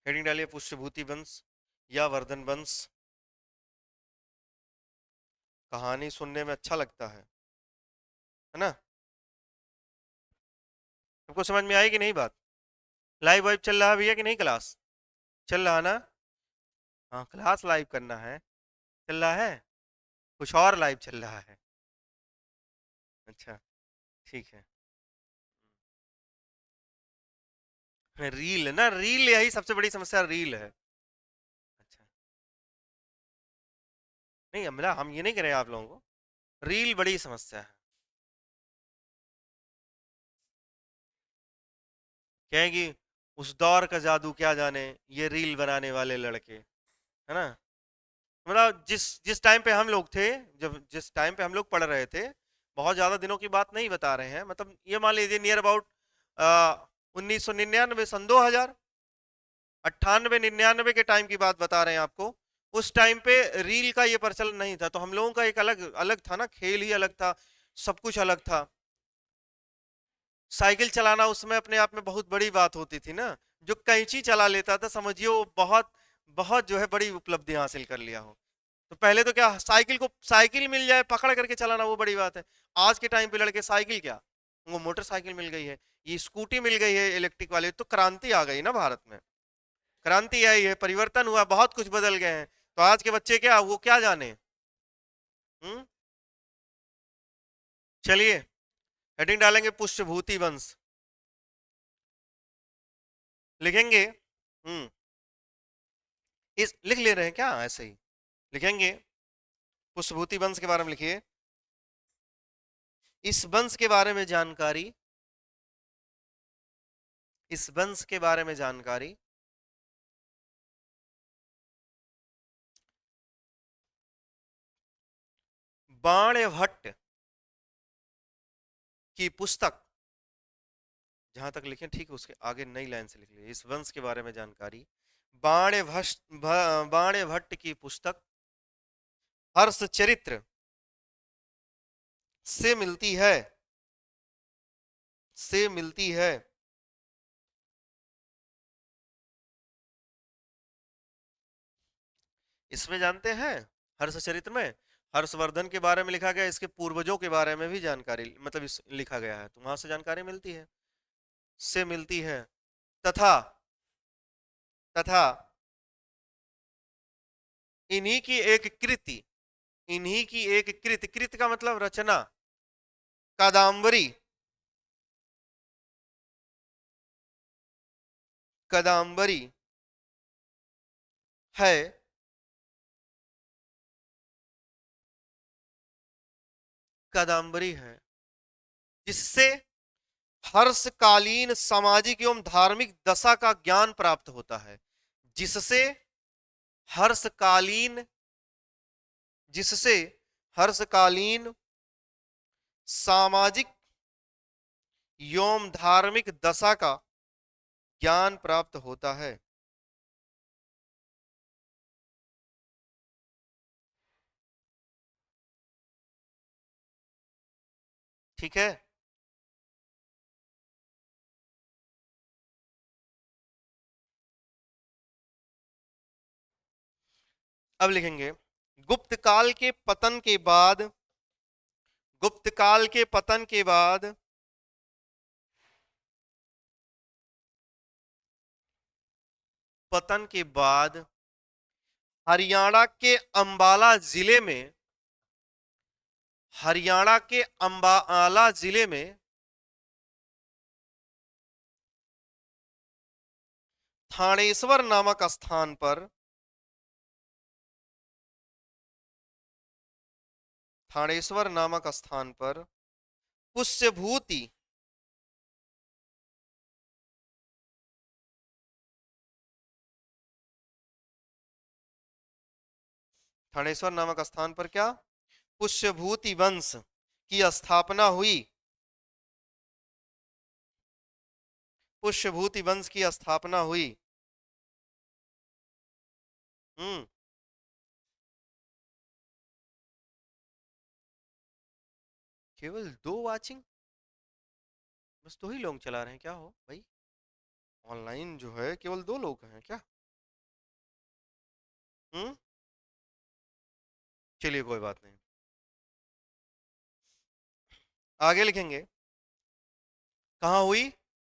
हेडिंग डालिए, पुष्यभूति वंश या वर्धन वंश। कहानी सुनने में अच्छा लगता है ना। सबको समझ में आई कि नहीं बात। लाइव वाइव चल रहा है भैया कि नहीं, क्लास चल रहा ना। हाँ, क्लास लाइव करना है, चल रहा है, कुछ और लाइव चल रहा है। अच्छा, ठीक है। रील ना, रील, यही सबसे बड़ी समस्या, रील है। अच्छा, नहीं हमला हम ये नहीं कह रहे आप लोगों को, रील बड़ी समस्या है। क्या है कि उस दौर का जादू क्या जाने ये रील बनाने वाले लड़के, है ना। मतलब जिस जिस टाइम पे हम लोग थे, जब जिस टाइम पे हम लोग पढ़ रहे थे, बहुत ज्यादा दिनों की बात नहीं बता रहे हैं, मतलब ये मान लीजिए नियर अबाउट 1999, सन 2000, 98 99 के टाइम की बात बता रहे हैं आपको। उस टाइम पे रील का ये प्रचलन नहीं था, तो हम लोगों का एक अलग अलग था ना, खेल ही अलग था, सब कुछ अलग था। साइकिल चलाना उसमें अपने आप में बहुत बड़ी बात होती थी ना। जो कैंची चला लेता था समझिए वो बहुत बहुत जो है बड़ी उपलब्धि हासिल कर लिया हो। तो पहले तो क्या, साइकिल को साइकिल मिल जाए पकड़ करके चलाना वो बड़ी बात है। आज के टाइम पे लड़के साइकिल क्या, वो मोटरसाइकिल मिल गई है, ये स्कूटी मिल गई है इलेक्ट्रिक वाली, तो क्रांति आ गई ना भारत में। क्रांति आई है, परिवर्तन हुआ, बहुत कुछ बदल गए हैं। तो आज के बच्चे क्या, वो क्या जाने। हम्म चलिए, हेडिंग डालेंगे पुष्यभूति वंश, लिखेंगे। इस लिख ले रहे हैं क्या, ऐसे ही लिखेंगे। पुष्यभूति वंश के बारे में लिखिए। इस वंश के बारे में जानकारी, इस वंश के बारे में जानकारी बाणभट्ट की पुस्तक, जहां तक लिखें ठीक है, उसके आगे नई लाइन से लिख लीजिए। इस वंश के बारे में जानकारी बाणभट्ट की पुस्तक हर्ष चरित्र से मिलती है, से मिलती है। इसमें जानते हैं, हर्षचरित्र में हर्षवर्धन के बारे में लिखा गया, इसके पूर्वजों के बारे में भी जानकारी मतलब लिखा गया है, तो वहां से जानकारी मिलती है। तथा तथा इन्हीं की एक कृति, इन्हीं की एक कृति, कृति का मतलब रचना, कादम्बरी, कादम्बरी है, कादम्बरी है जिससे हर्षकालीन सामाजिक एवं धार्मिक दशा का ज्ञान प्राप्त होता है, जिससे हर्षकालीन जिससे हर्षकालीन सामाजिक एवं धार्मिक दशा का ज्ञान प्राप्त होता है। ठीक है, अब लिखेंगे गुप्त काल के पतन के बाद, गुप्त काल के पतन के बाद पतन के बाद हरियाणा के अंबाला जिले में, हरियाणा के अंबाला जिले में थानेश्वर नामक स्थान पर, थानेश्वर नामक स्थान पर पुष्यभूति, थानेश्वर नामक स्थान पर क्या, पुष्यभूति वंश की स्थापना हुई, पुष्यभूति वंश की स्थापना हुई। हम्म, केवल 2 वाचिंग, बस 2 ही लोग चला रहे हैं क्या हो भाई, ऑनलाइन जो है केवल 2 लोग हैं क्या? हम्म, चलिए कोई बात नहीं, आगे लिखेंगे कहाँ हुई,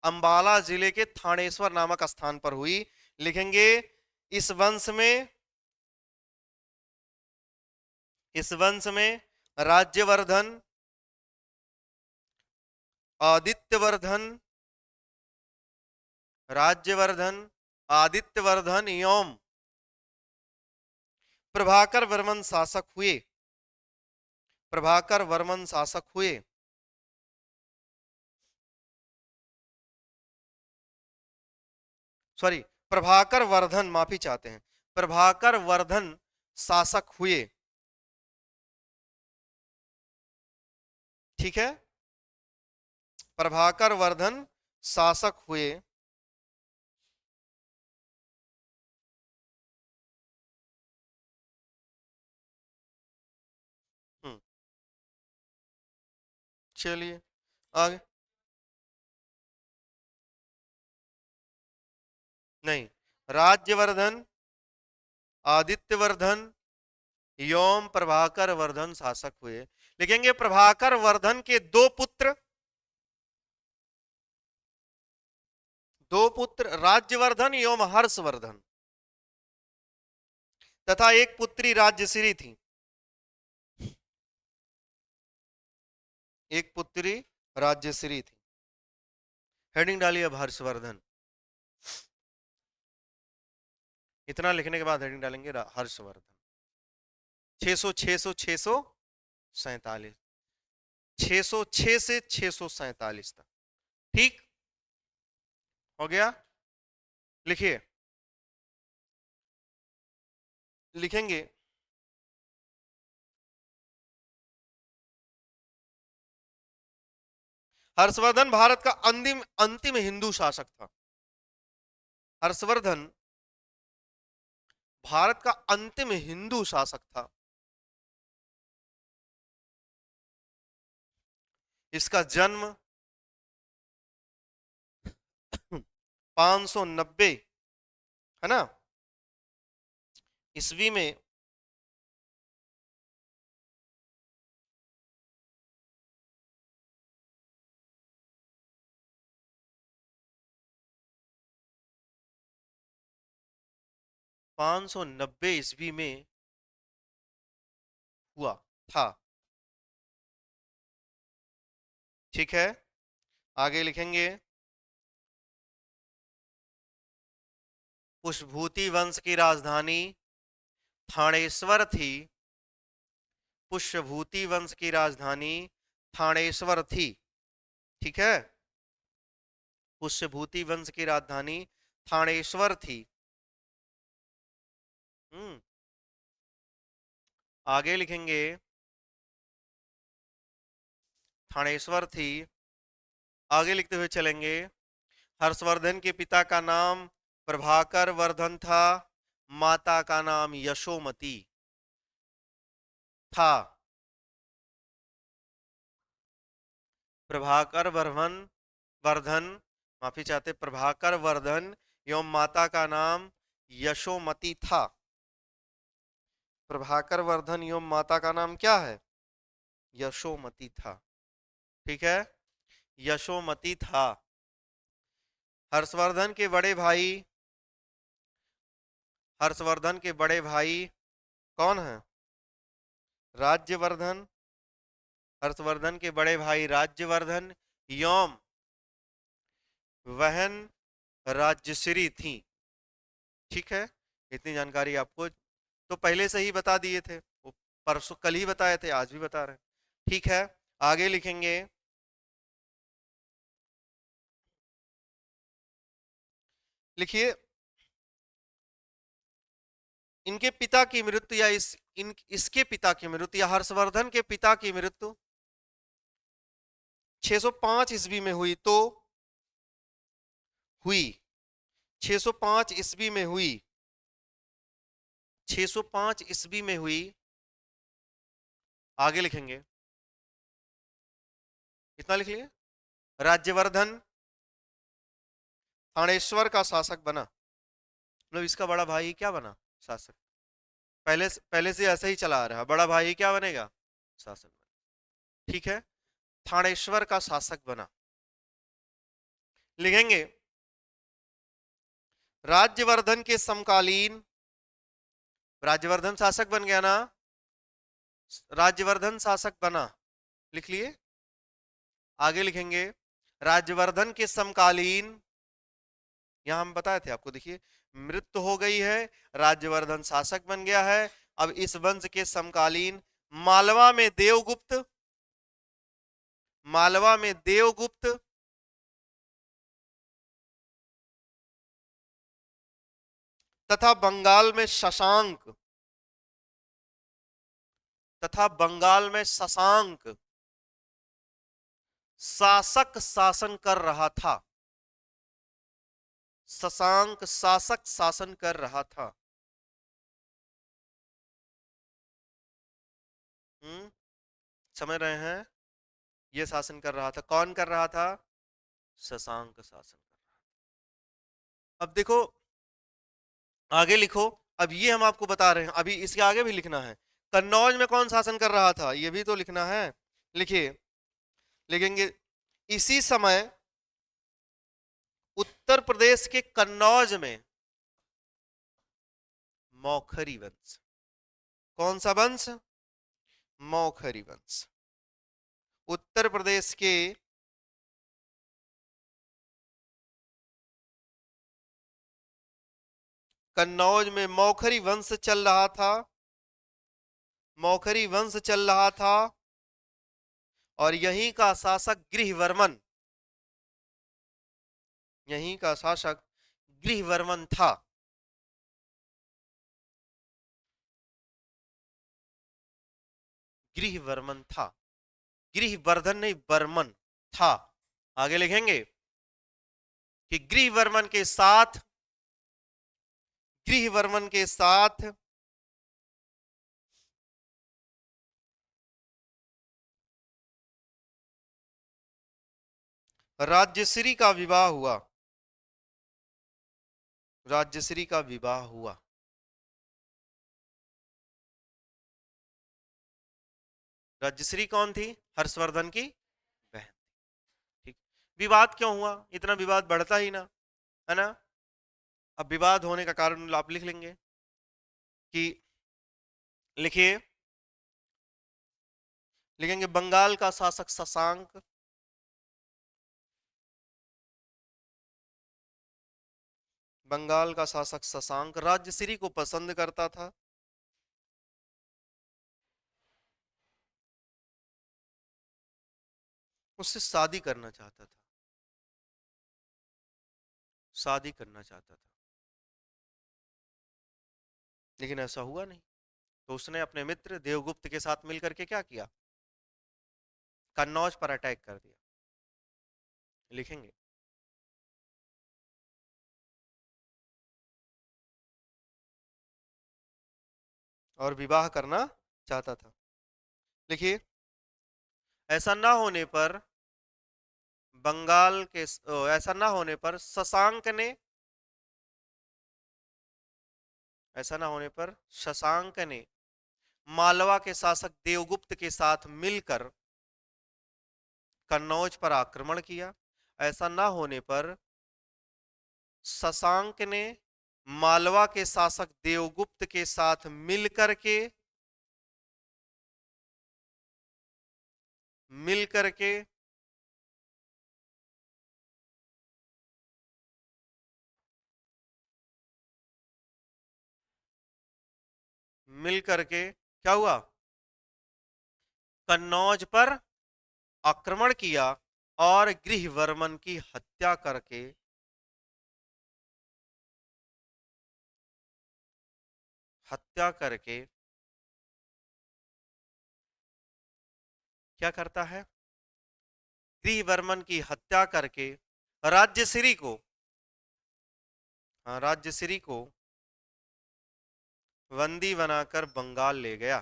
अंबाला जिले के थानेश्वर नामक स्थान पर हुई। लिखेंगे इस वंश में, इस वंश में राज्यवर्धन, आदित्यवर्धन, राज्यवर्धन, आदित्यवर्धन एवं प्रभाकर वर्मन शासक हुए, प्रभाकर वर्मन शासक हुए। सॉरी, प्रभाकर वर्धन, माफी चाहते हैं, प्रभाकर वर्धन शासक हुए। ठीक है, प्रभाकर वर्धन शासक हुए। हम्म, चलिए आगे, नहीं, राज्यवर्धन, आदित्यवर्धन एवं प्रभाकर वर्धन शासक हुए। लिखेंगे प्रभाकर वर्धन के 2 पुत्र, 2 पुत्र राज्यवर्धन एवं हर्षवर्धन, तथा एक पुत्री राज्यश्री थी, एक पुत्री राज्यश्री थी। हेडिंग डालिए अब हर्षवर्धन, इतना लिखने के बाद हेडिंग डालेंगे हर्षवर्धन। 600 600 647, 606 से 647 तक, ठीक हो गया। लिखिए, लिखेंगे हर्षवर्धन भारत का अंतिम अंतिम हिंदू शासक था, हर्षवर्धन भारत का अंतिम हिंदू शासक था। इसका जन्म 590 है ना ईस्वी में 590 ईस्वी में हुआ था। ठीक है, आगे लिखेंगे पुष्यभूति वंश की राजधानी थानेश्वर थी। पुष्यभूति वंश की राजधानी थानेश्वर थी। ठीक है, पुष्यभूति वंश की राजधानी थानेश्वर थी। आगे लिखेंगे थानेश्वर थी। आगे लिखते हुए चलेंगे, हर्षवर्धन के पिता का नाम प्रभाकर वर्धन था, माता का नाम यशोमती था। प्रभाकर वर्धन, माफी चाहते, प्रभाकर वर्धन एवं माता का नाम यशोमती था। प्रभाकर वर्धन एवं माता का नाम क्या है? यशोमती था। ठीक है, यशोमती था। हर्षवर्धन के बड़े भाई, हर्षवर्धन के बड़े भाई कौन है? राज्यवर्धन। हर्षवर्धन के बड़े भाई राज्यवर्धन एवं बहन राज्यश्री थी। ठीक है, इतनी जानकारी आपको तो पहले से ही बता दिए थे, वो परसों कल ही बताए थे, आज भी बता रहे हैं। ठीक है, आगे लिखेंगे, लिखिए इनके पिता की मृत्यु या इसके पिता की मृत्यु या हर्षवर्धन के पिता की मृत्यु 605 ईस्वी में हुई तो हुई, 605 ईस्वी में हुई, 605 ईस्वी में हुई। आगे लिखेंगे, इतना लिख लिए, राज्यवर्धन थानेश्वर का शासक बना, मतलब इसका बड़ा भाई क्या बना? शासक। पहले से ऐसा ही चला आ रहा, बड़ा भाई क्या बनेगा? शासक बना। ठीक है, थानेश्वर का शासक बना। लिखेंगे राज्यवर्धन के समकालीन, राज्यवर्धन शासक बन गया ना, राज्यवर्धन शासक बना, लिख लिए। आगे लिखेंगे राज्यवर्धन के समकालीन, यहां हम बताए थे आपको, देखिए मृत्यु हो गई है, राज्यवर्धन शासक बन गया है। अब इस वंश के समकालीन मालवा में देवगुप्त, मालवा में देवगुप्त तथा बंगाल में शशांक, तथा बंगाल में शशांक शासक शासन कर रहा था। शशांक शासक शासन कर रहा था। समझ रहे हैं? यह शासन कर रहा था, कौन कर रहा था? शशांक शासन कर रहा था। अब देखो आगे लिखो, अब ये हम आपको बता रहे हैं, अभी इसके आगे भी लिखना है। कन्नौज में कौन शासन कर रहा था, ये भी तो लिखना है। लिखिए, लिखेंगे इसी समय उत्तर प्रदेश के कन्नौज में मौखरी वंश, कौन सा वंश? मौखरी वंश। उत्तर प्रदेश के कन्नौज में मौखरी वंश चल रहा था, मौखरी वंश चल रहा था, और यहीं का शासक गृहवर्मन, यहीं का शासक गृहवर्मन था। गृहवर्मन था, गृहवर्धन नहीं, वर्मन था। आगे लिखेंगे कि गृहवर्मन के साथ, गृहवर्मन के साथ राज्यश्री का विवाह हुआ, राज्यश्री का विवाह हुआ। राज्यश्री कौन थी? हर्षवर्धन की बहन। ठीक, विवाद क्यों हुआ? इतना विवाद बढ़ता ही ना, है ना? अब विवाद होने का कारण आप लिख लेंगे, कि लिखिए, लिखेंगे बंगाल का शासक शशांक बंगाल का शासक शशांक राजश्री को पसंद करता था। उससे शादी करना चाहता था, शादी करना चाहता था, लेकिन ऐसा हुआ नहीं। तो उसने अपने मित्र देवगुप्त के साथ मिलकर के क्या किया, कन्नौज पर अटैक कर दिया। लिखेंगे, और विवाह करना चाहता था। लिखिए, ऐसा ना होने पर बंगाल के ऐसा ना होने पर शशांक ने ऐसा ना होने पर शशांक ने मालवा के शासक देवगुप्त के साथ मिलकर कन्नौज पर आक्रमण किया। ऐसा ना होने पर शशांक ने मालवा के शासक देवगुप्त के साथ मिलकर के क्या हुआ, कन्नौज पर आक्रमण किया और गृहवर्मन की हत्या करके क्या करता है, गृहवर्मन की हत्या करके राज्यश्री को राज्यश्री को बंदी बनाकर बंगाल ले गया।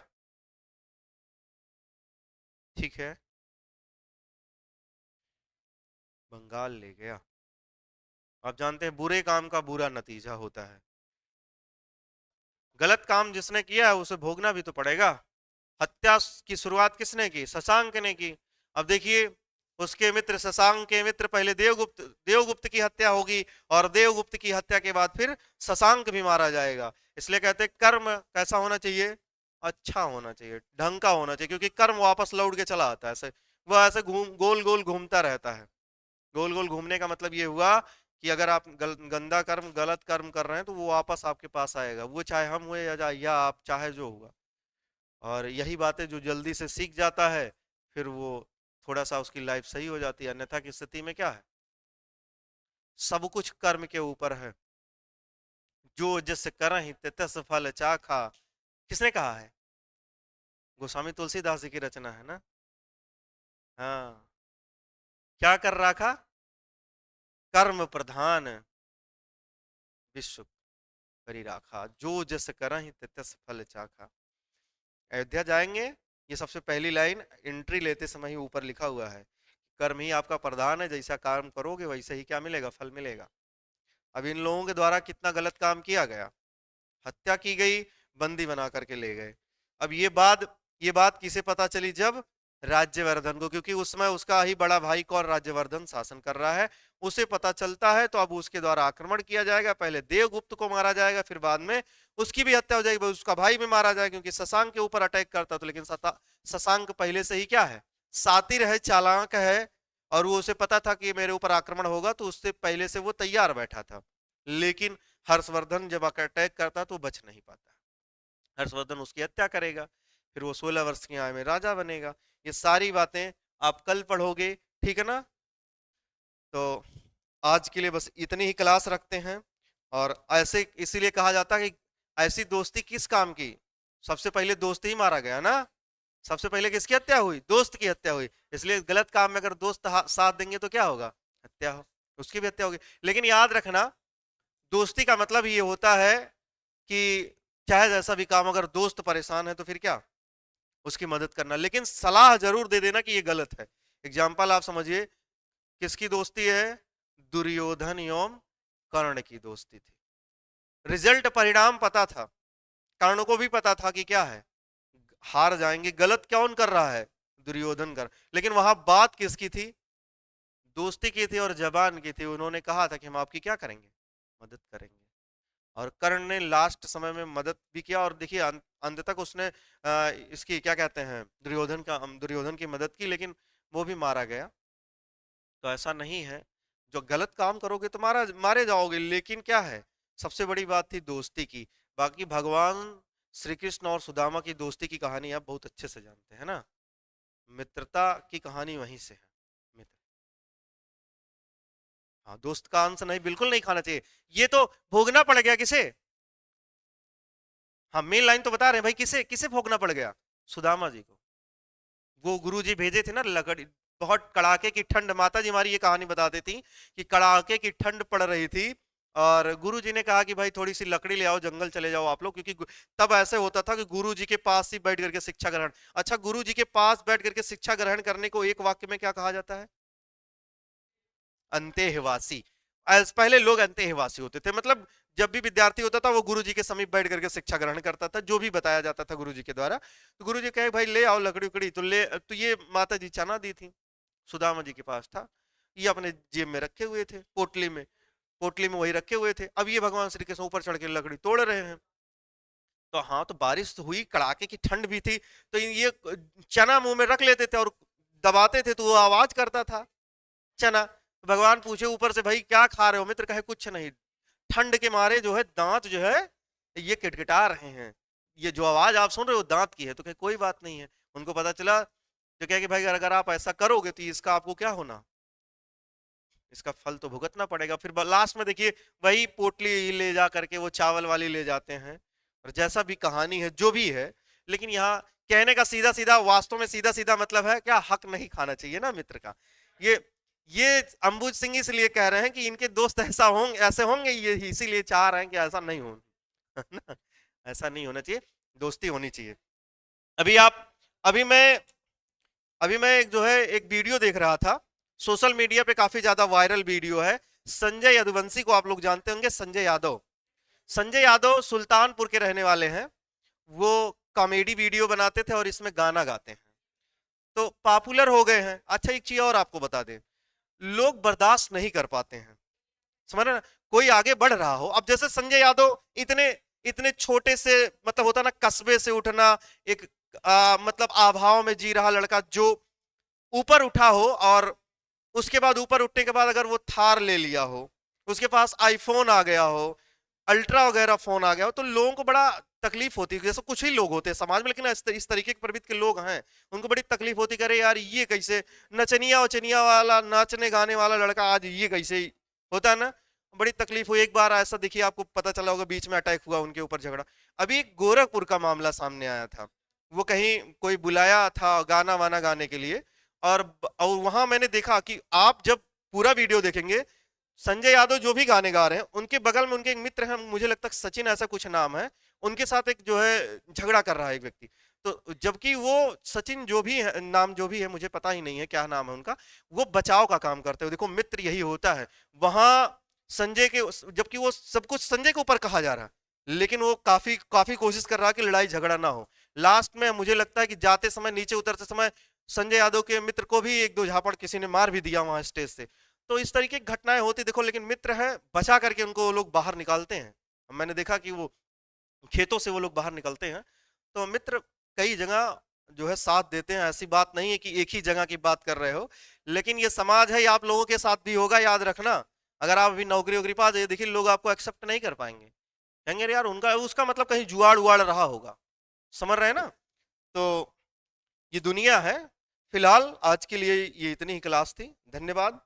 ठीक है, बंगाल ले गया। आप जानते हैं बुरे काम का बुरा नतीजा होता है। गलत काम जिसने किया है उसे भोगना भी तो पड़ेगा। हत्या की शुरुआत किसने की, शशांक ने की। अब देखिए, उसके मित्र शशांक के मित्र पहले देवगुप्त की हत्या होगी, और देवगुप्त की हत्या के बाद फिर शशांक भी मारा जाएगा। इसलिए कहते हैं कर्म कैसा होना चाहिए, अच्छा होना चाहिए, ढंग का होना चाहिए, क्योंकि कर्म वापस लौट के चला आता है। ऐसे वह ऐसे गोल गोल घूमता रहता है। गोल गोल घूमने का मतलब ये हुआ कि अगर आप गंदा कर्म गलत कर्म कर रहे हैं तो वो वापस आपके पास आएगा, वो चाहे हम हुए या आप चाहे जो हुआ। और यही बातें जो जल्दी से सीख जाता है, फिर वो थोड़ा सा उसकी लाइफ सही हो जाती है। अन्यथा की स्थिति में क्या है, सब कुछ कर्म के ऊपर है। जो जिस करहि तितस फल चाखा, किसने कहा है, गोस्वामी तुलसीदास जी की रचना है ना। हाँ, क्या कर रहा था, कर्म प्रधान विश्व करी राखा, जो जस करहि तितस फल चाखा। अयोध्या जाएंगे, ये सबसे पहली लाइन एंट्री लेते समय ही ऊपर लिखा हुआ है, कर्म ही आपका प्रधान है, जैसा काम करोगे वैसे ही क्या मिलेगा, फल मिलेगा। अब इन लोगों के द्वारा कितना गलत काम किया गया, हत्या की गई, बंदी बना करके ले गए। अब ये बात किसे पता चली, जब राज्यवर्धन को, क्योंकि उसमें उसका ही बड़ा भाई कौन, राज्यवर्धन शासन कर रहा है, उसे पता चलता है। तो अब उसके द्वारा आक्रमण किया जाएगा, पहले देवगुप्त को मारा जाएगा, फिर बाद में उसकी भी हत्या हो जाएगी, उसका भाई भी मारा जाएगा, क्योंकि शशांक के ऊपर अटैक करता था। लेकिन शशांक पहले से ही क्या है, शातिर है, चालाक है, और वो उसे पता था कि मेरे ऊपर आक्रमण होगा, तो उससे पहले से वो तैयार बैठा था। लेकिन हर्षवर्धन जब अटैक करता तो बच नहीं पाता, हर्षवर्धन उसकी हत्या करेगा, फिर वो 16 वर्ष की आयु में राजा बनेगा। ये सारी बातें आप कल पढ़ोगे, ठीक है ना। तो आज के लिए बस इतनी ही क्लास रखते हैं। और ऐसे इसीलिए कहा जाता है कि ऐसी दोस्ती किस काम की, सबसे पहले दोस्त ही मारा गया ना। सबसे पहले किसकी हत्या हुई, दोस्त की हत्या हुई। इसलिए गलत काम में अगर दोस्त साथ देंगे तो क्या होगा, हत्या हो, उसकी भी हत्या होगी। लेकिन याद रखना, दोस्ती का मतलब ये होता है कि चाहे जैसा भी काम, अगर दोस्त परेशान है तो फिर क्या, उसकी मदद करना, लेकिन सलाह जरूर दे देना कि ये गलत है। एग्जाम्पल आप समझिए, किसकी दोस्ती है, दुर्योधन एवं कर्ण की दोस्ती थी। रिजल्ट परिणाम पता था, कर्ण को भी पता था कि क्या है, हार जाएंगे, गलत कौन कर रहा है, दुर्योधन कर। लेकिन वहां बात किसकी थी, दोस्ती की थी और जबान की थी। उन्होंने कहा था कि हम आपकी क्या करेंगे, मदद करेंगे। और कर्ण ने लास्ट समय में मदद भी किया, और देखिए अंत तक उसने इसकी क्या कहते हैं दुर्योधन की मदद की, लेकिन वो भी मारा गया। तो ऐसा नहीं है, जो गलत काम करोगे तो मारे जाओगे, लेकिन क्या है, सबसे बड़ी बात थी दोस्ती की। बाकी भगवान श्री कृष्ण और सुदामा की दोस्ती की कहानी आप बहुत अच्छे से जानते हैं ना, मित्रता की कहानी वहीं से है। मित्र, हाँ, दोस्त का अंश नहीं, बिल्कुल नहीं खाना चाहिए। ये तो भोगना पड़ गया किसे? हाँ, मेन लाइन तो बता रहे हैं भाई, किसे किसे भोगना पड़ गया? सुदामा जी को। वो गुरुजी भेजे थे ना लकड़ी, बहुत कड़ाके की ठंड, माता जी हमारी ये कहानी बताती थी कि कड़ाके की ठंड पड़ रही थी, और गुरुजी ने कहा कि भाई थोड़ी सी लकड़ी ले आओ, जंगल चले जाओ आप लोग, क्योंकि तब ऐसे होता था कि गुरुजी के पास ही बैठ करके शिक्षा ग्रहण। अच्छा, गुरुजी के पास बैठ करके शिक्षा ग्रहण करने को एक वाक्य में क्या कहा जाता है? अंतेहवासी। पहले लोग अंतेहवासी होते थे, मतलब जब भी विद्यार्थी होता था वो गुरुजी के समीप बैठ करके शिक्षा ग्रहण करता था, जो भी बताया जाता था गुरुजी के द्वारा। तो गुरुजी कहे भाई ले आओ लकड़ी उकड़ी, तो ये माता जी चना दी थी, सुदामा जी के पास था, ये अपने जेब में रखे हुए थे, पोटली में वही रखे हुए थे। अब ये भगवान श्री कृष्ण ऊपर चढ़ के लकड़ी तोड़ रहे हैं। तो हाँ, तो बारिश तो हुई, कड़ाके की ठंड भी थी, तो ये चना मुंह में रख लेते थे और दबाते थे तो वो आवाज करता था, चना। भगवान पूछे ऊपर से भाई क्या खा रहे हो? मित्र कहे कुछ नहीं, ठंड के मारे जो है दांत जो है ये किटकिटा रहे हैं, ये जो आवाज आप सुन रहे हो दांत की है। तो कहे कोई बात नहीं है। उनको पता चला, तो कहे कि भाई अगर आप ऐसा करोगे तो इसका आपको क्या होना, इसका फल तो भुगतना पड़ेगा। फिर लास्ट में देखिए वही पोटली ले जा करके वो चावल वाली ले जाते हैं, और जैसा भी कहानी है जो भी है, लेकिन यहाँ कहने का सीधा सीधा, वास्तव में सीधा सीधा मतलब है क्या, हक नहीं खाना चाहिए ना मित्र का। ये ये अंबुज सिंह इसलिए कह रहे हैं कि इनके दोस्त ऐसे होंगे, ये इसीलिए चाह रहे हैं कि ऐसा नहीं हो ना, ऐसा नहीं होना चाहिए, दोस्ती होनी चाहिए। अभी आप अभी मैं अभी मैं जो है एक वीडियो देख रहा था, सोशल मीडिया पे काफी ज्यादा वायरल वीडियो है। संजय यदुवंशी को आप लोग जानते होंगे, संजय यादव सुल्तानपुर के रहने वाले हैं। वो कॉमेडी वीडियो बनाते थे और इसमें गाना गाते हैं, तो पॉपुलर हो गए हैं। अच्छा, एक चीज और आपको बता दें, लोग बर्दाश्त नहीं कर पाते हैं, समझ रहे ना, कोई आगे बढ़ रहा हो। अब जैसे संजय यादव इतने इतने छोटे से, मतलब होता ना कस्बे से उठना, एक मतलब आभाव में जी रहा लड़का जो ऊपर उठा हो, और उसके बाद ऊपर उठने के बाद अगर वो थार ले लिया हो, उसके पास आईफोन आ गया हो, अल्ट्रा वगैरह फोन आ गया हो, तो लोगों को बड़ा तकलीफ होती है। जैसे कुछ ही लोग होते हैं समाज में, लेकिन इस तरीके के प्रवृत्ति के लोग हैं, उनको बड़ी तकलीफ होती है, अरे यार ये कैसे नचनिया वचनिया वाला, नाचने गाने वाला लड़का आज ये कैसे होता है ना, बड़ी तकलीफ हुई। एक बार ऐसा देखिए, आपको पता चला होगा, बीच में अटैक हुआ, उनके ऊपर झगड़ा। अभी एक गोरखपुर का मामला सामने आया था, वो कहीं कोई बुलाया था गाना वाना गाने के लिए, और वहां मैंने देखा कि आप जब पूरा वीडियो देखेंगे, संजय यादव जो भी गाने गा रहे हैं, उनके बगल में उनके एक मित्र हैं, मुझे लगता है सचिन ऐसा कुछ नाम है, उनके साथ एक जो है झगड़ा कर रहा है एक व्यक्ति। तो जबकि वो सचिन जो भी है, नाम जो भी है मुझे पता ही नहीं है क्या नाम है उनका, वो बचाव का काम करते हो। देखो मित्र यही होता है। वहां संजय के, जबकि वो सब कुछ संजय के ऊपर कहा जा रहा है, लेकिन वो काफी काफी कोशिश कर रहा है कि लड़ाई झगड़ा ना हो। लास्ट में मुझे लगता है कि जाते समय, नीचे उतरते समय, संजय यादव के मित्र को भी एक दो झापड़ किसी ने मार भी दिया वहां स्टेज से। तो इस तरीके की घटनाएं होती देखो, लेकिन मित्र है, बचा करके उनको लोग बाहर निकालते हैं। मैंने देखा कि वो खेतों से वो लोग बाहर निकलते हैं। तो मित्र कई जगह जो है साथ देते हैं, ऐसी बात नहीं है कि एक ही जगह की बात कर रहे हो, लेकिन ये समाज है, ये आप लोगों के साथ भी होगा, याद रखना। अगर आप अभी नौकरी वोकरी पा जाए, देखिए लोग आपको एक्सेप्ट नहीं कर पाएंगे, कहेंगे यार उनका उसका मतलब कहीं जुआड़ उआड़ रहा होगा, समझ रहे हैं ना। तो ये दुनिया है। फिलहाल आज के लिए ये इतनी ही क्लास थी, धन्यवाद।